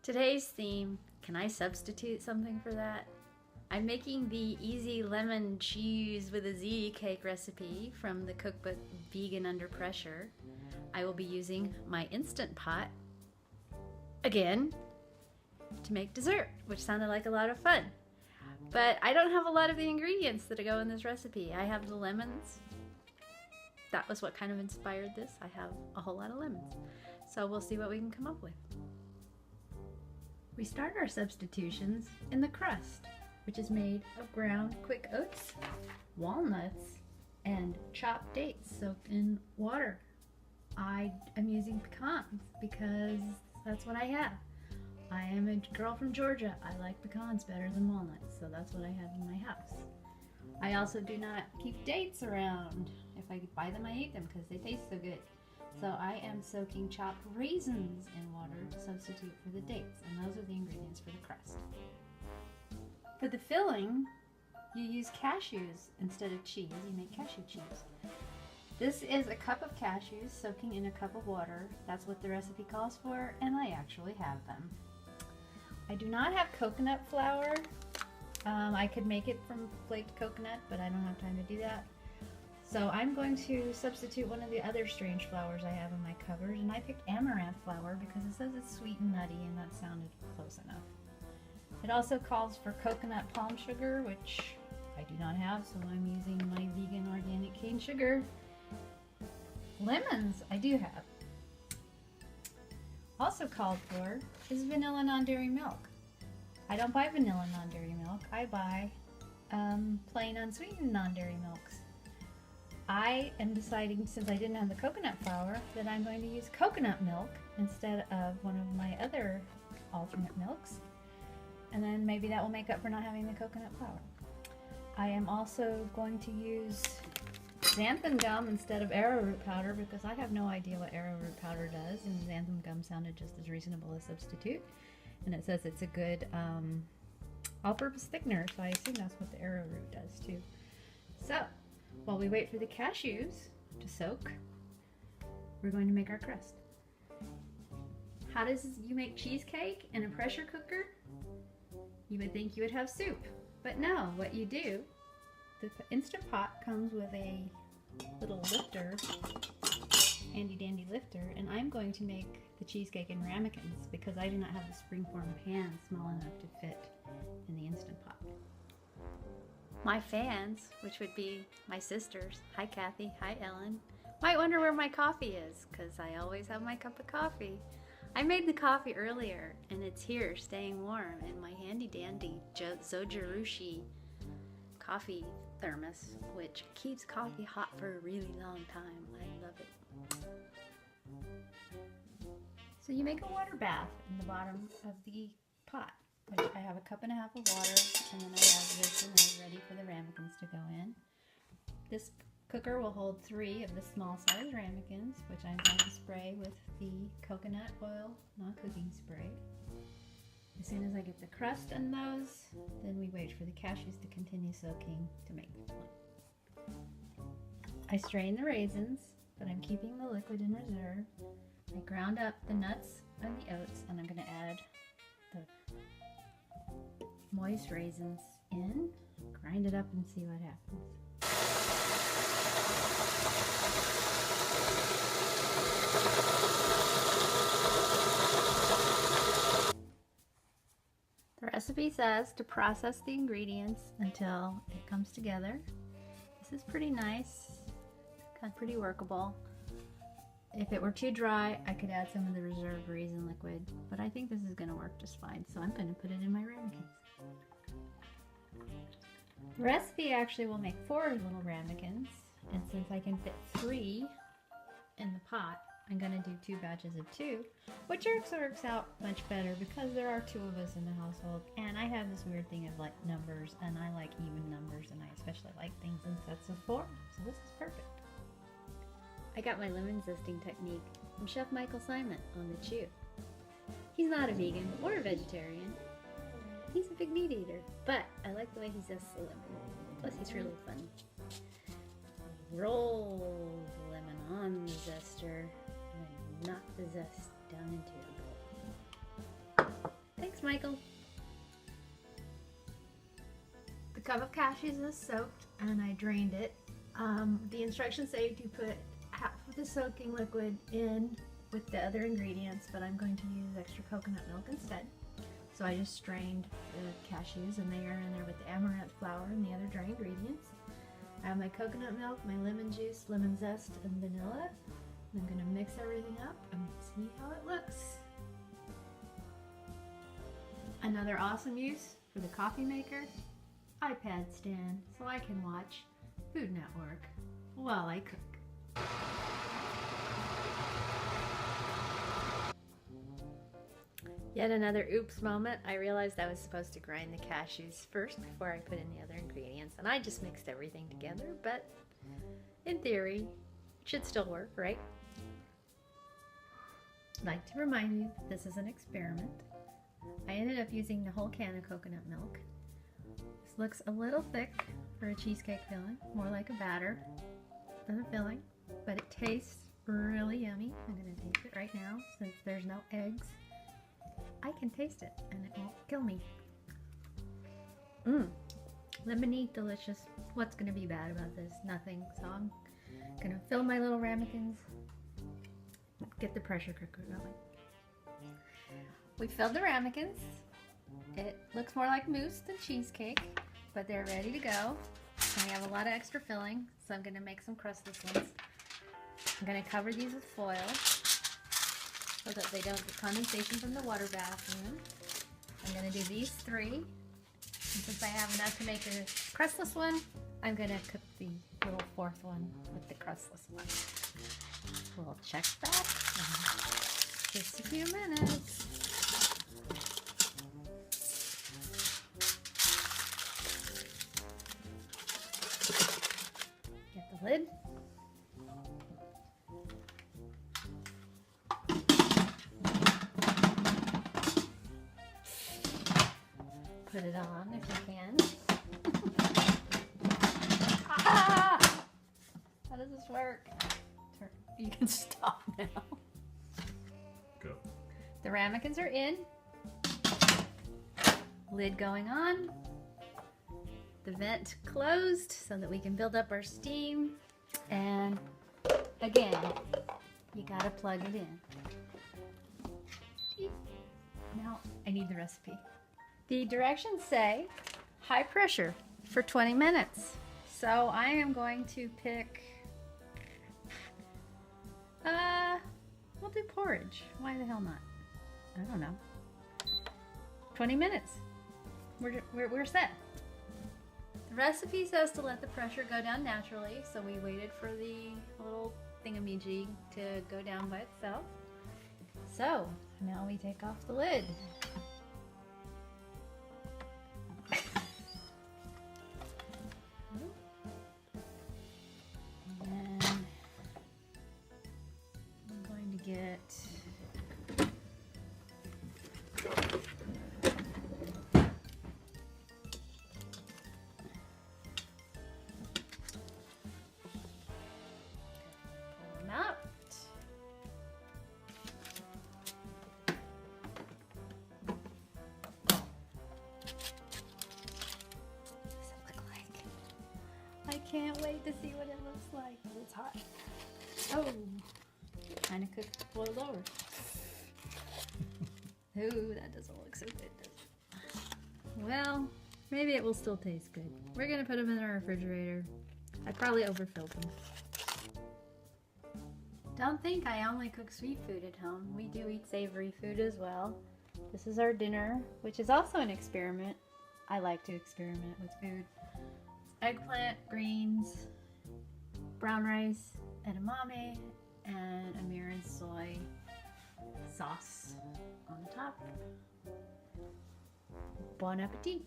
Today's theme, can I substitute something for that? I'm making the easy lemon cheese with a Z cake recipe from the cookbook Vegan Under Pressure. I will be using my Instant Pot, again, to make dessert, which sounded like a lot of fun. But I don't have a lot of the ingredients that go in this recipe. I have the lemons. That was what kind of inspired this. I have a whole lot of lemons. So we'll see what we can come up with. We start our substitutions in the crust, which is made of ground quick oats, walnuts, and chopped dates soaked in water. I am using pecans because that's what I have. I am a girl from Georgia. I like pecans better than walnuts, so that's what I have in my house. I also do not keep dates around. If I buy them, I eat them because they taste so good. So I am soaking chopped raisins in water to substitute for the dates, and those are the ingredients for the crust. For the filling, you use cashews instead of cheese. You make cashew cheese. This is a cup of cashews soaking in a cup of water. That's what the recipe calls for, and I actually have them. I do not have coconut flour. I could make it from flaked coconut, but I don't have time to do that. So I'm going to substitute one of the other strange flours I have in my cupboard, and I picked amaranth flour because it says it's sweet and nutty, and that sounded close enough. It also calls for coconut palm sugar, which I do not have, so I'm using my vegan organic cane sugar. Lemons I do have. Also called for is vanilla non-dairy milk. I don't buy vanilla non-dairy milk. I buy plain unsweetened non-dairy milks. I am deciding, since I didn't have the coconut flour, that I'm going to use coconut milk instead of one of my other alternate milks. And then maybe that will make up for not having the coconut flour. I am also going to use xanthan gum instead of arrowroot powder because I have no idea what arrowroot powder does, and xanthan gum sounded just as reasonable a substitute. And it says it's a good all-purpose thickener, so I assume that's what the arrowroot does too. So, while we wait for the cashews to soak, we're going to make our crust. How does you make cheesecake in a pressure cooker? You would think you would have soup, but no, what you do, the Instant Pot comes with a little lifter, handy dandy lifter, and I'm going to make the cheesecake in ramekins because I do not have the springform pan small enough to fit in the Instant Pot. My fans, which would be my sisters, hi Kathy, hi Ellen, might wonder where my coffee is because I always have my cup of coffee. I made the coffee earlier and it's here staying warm in my handy dandy Zojirushi coffee thermos, which keeps coffee hot for a really long time. I love it. So you make a water bath in the bottom of the pot. I have a cup and a half of water, and then I have this in there ready for the ramekins to go in. This cooker will hold 3 of the small size ramekins, which I'm going to spray with the coconut oil non-cooking spray. As soon as I get the crust on those, then we wait for the cashews to continue soaking to make the filling. I strain the raisins, but I'm keeping the liquid in reserve. I ground up the nuts and the oats, and I'm going to add the moist raisins in, grind it up and see what happens. The recipe says to process the ingredients until it comes together. This is pretty nice, kind of pretty workable. If it were too dry, I could add some of the reserved raisin liquid, but I think this is going to work just fine, so I'm going to put it in my ramekins. The recipe actually will make 4 little ramekins, and since I can fit 3 in the pot, I'm going to do 2 batches of 2, which works out much better because there are 2 of us in the household, and I have this weird thing of like numbers, and I like even numbers, and I especially like things in sets of 4, so this is perfect. I got my lemon zesting technique from Chef Michael Simon on the Chew. He's not a vegan or a vegetarian. He's a big meat eater, but I like the way he zests the lemon. Plus he's really funny. Roll the lemon on the zester and knock the zest down into your bowl. Thanks, Michael. The cup of cashews is soaked and I drained it. The instructions say to put half of the soaking liquid in with the other ingredients, but I'm going to use extra coconut milk instead. So I just strained the cashews and they are in there with the amaranth flour and the other dry ingredients. I have my coconut milk, my lemon juice, lemon zest, and vanilla. I'm going to mix everything up and see how it looks. Another awesome use for the coffee maker, iPad stand, so I can watch Food Network while I cook. Yet another oops moment. I realized I was supposed to grind the cashews first before I put in the other ingredients, and I just mixed everything together, but in theory, it should still work, right? I'd like to remind you that this is an experiment. I ended up using the whole can of coconut milk. This looks a little thick for a cheesecake filling, more like a batter than a filling, but it tastes really yummy. I'm going to taste it right now since there's no eggs. I can taste it and it won't kill me. Lemony, delicious. What's going to be bad about this? Nothing. So I'm going to fill my little ramekins. Get the pressure cooker going. We filled the ramekins. It looks more like mousse than cheesecake, but they're ready to go. And we have a lot of extra filling, so I'm going to make some crustless ones. I'm going to cover these with foil so that they don't get condensation from the water bath in them. I'm going to do these 3. And since I have enough to make a crustless one, I'm going to cook the little 4th one with the crustless one. We'll check back in just a few minutes. Get the lid. Put it on if you can. Ah! How does this work? You can stop now. Go. The ramekins are in. Lid going on. The vent closed so that we can build up our steam. And again, you gotta plug it in. Now I need the recipe. The directions say high pressure for 20 minutes. So I am going to pick, we'll do porridge. Why the hell not? I don't know. 20 minutes. We're set. The recipe says to let the pressure go down naturally, so we waited for the little thingamajig to go down by itself. So now we take off the lid. And I'm going to get can't wait to see what it looks like. It's hot. Oh, kind of cooked, boiled over. Ooh, that doesn't look so good, does it? Well, maybe it will still taste good. We're gonna put them in our refrigerator. I probably overfilled them. Don't think I only cook sweet food at home. We do eat savory food as well. This is our dinner, which is also an experiment. I like to experiment with food. Eggplant, greens, brown rice, edamame, and Amiran soy sauce on the top. Bon appetit!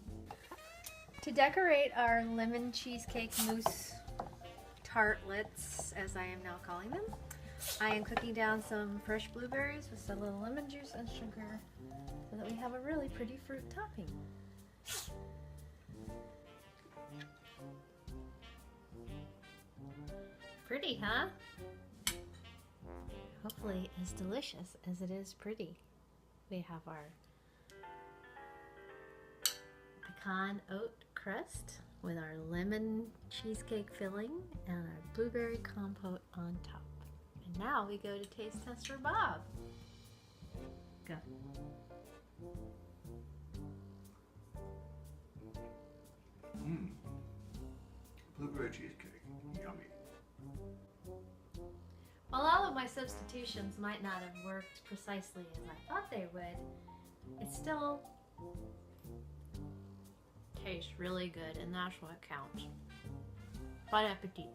To decorate our lemon cheesecake mousse tartlets, as I am now calling them, I am cooking down some fresh blueberries with a little lemon juice and sugar so that we have a really pretty fruit topping. Pretty, huh? Hopefully as delicious as it is pretty. We have our pecan oat crust with our lemon cheesecake filling and our blueberry compote on top. And now we go to Taste Tester Bob. Go. Blueberry cheesecake. Yummy. While all of my substitutions might not have worked precisely as I thought they would, it still tastes really good, and that's what counts. Bon appetit.